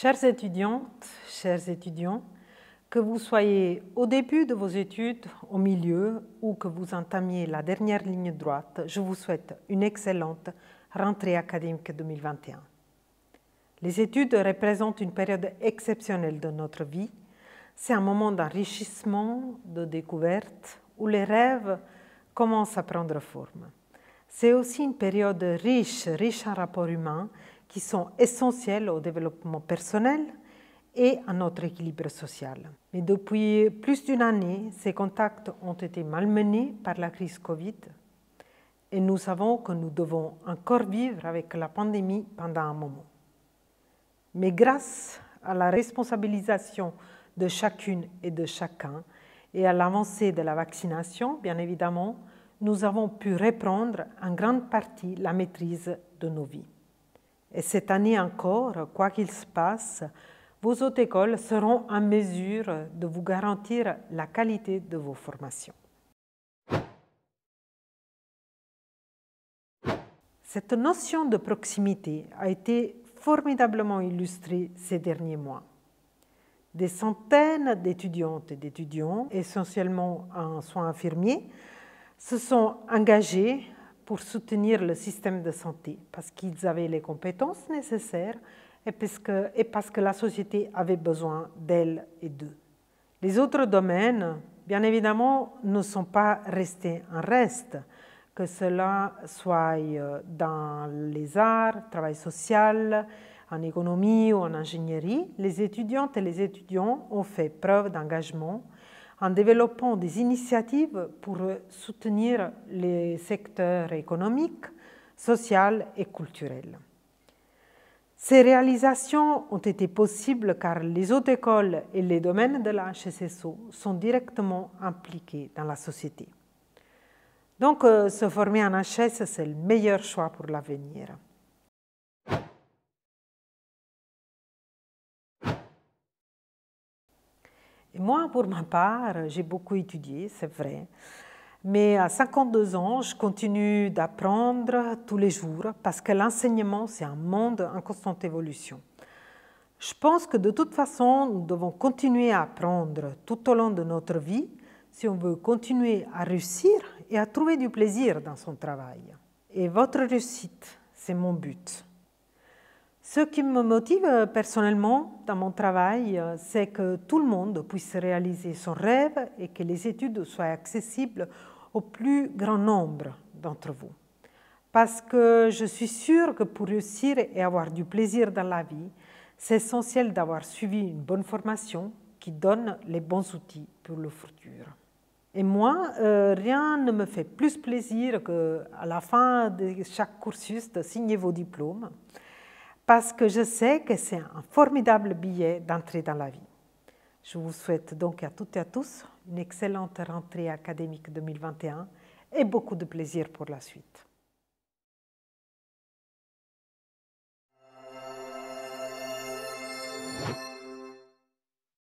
Chères étudiantes, chers étudiants, que vous soyez au début de vos études, au milieu ou que vous entamiez la dernière ligne droite, je vous souhaite une excellente rentrée académique 2021. Les études représentent une période exceptionnelle de notre vie. C'est un moment d'enrichissement, de découverte, où les rêves commencent à prendre forme. C'est aussi une période riche en rapports humains qui sont essentiels au développement personnel et à notre équilibre social. Mais depuis plus d'une année, ces contacts ont été malmenés par la crise Covid et nous savons que nous devons encore vivre avec la pandémie pendant un moment. Mais grâce à la responsabilisation de chacune et de chacun et à l'avancée de la vaccination, bien évidemment, nous avons pu reprendre en grande partie la maîtrise de nos vies. Et cette année encore, quoi qu'il se passe, vos hautes écoles seront en mesure de vous garantir la qualité de vos formations. Cette notion de proximité a été formidablement illustrée ces derniers mois. Des centaines d'étudiantes et d'étudiants, essentiellement en soins infirmiers, se sont engagés pour soutenir le système de santé parce qu'ils avaient les compétences nécessaires et parce que la société avait besoin d'elles et d'eux. Les autres domaines, bien évidemment, ne sont pas restés en reste, que cela soit dans les arts, travail social, en économie ou en ingénierie. Les étudiantes et les étudiants ont fait preuve d'engagement en développant des initiatives pour soutenir les secteurs économiques, sociaux et culturels. Ces réalisations ont été possibles car les hautes écoles et les domaines de la HSSO sont directement impliqués dans la société. Donc, se former en HS, c'est le meilleur choix pour l'avenir. Et moi, pour ma part, j'ai beaucoup étudié, c'est vrai. Mais à 52 ans, je continue d'apprendre tous les jours parce que l'enseignement, c'est un monde en constante évolution. Je pense que de toute façon, nous devons continuer à apprendre tout au long de notre vie si on veut continuer à réussir et à trouver du plaisir dans son travail. Et votre réussite, c'est mon but. Ce qui me motive personnellement dans mon travail, c'est que tout le monde puisse réaliser son rêve et que les études soient accessibles au plus grand nombre d'entre vous. Parce que je suis sûre que pour réussir et avoir du plaisir dans la vie, c'est essentiel d'avoir suivi une bonne formation qui donne les bons outils pour le futur. Et moi, rien ne me fait plus plaisir qu'à la fin de chaque cursus de signer vos diplômes, parce que je sais que c'est un formidable billet d'entrée dans la vie. Je vous souhaite donc à toutes et à tous une excellente rentrée académique 2021 et beaucoup de plaisir pour la suite.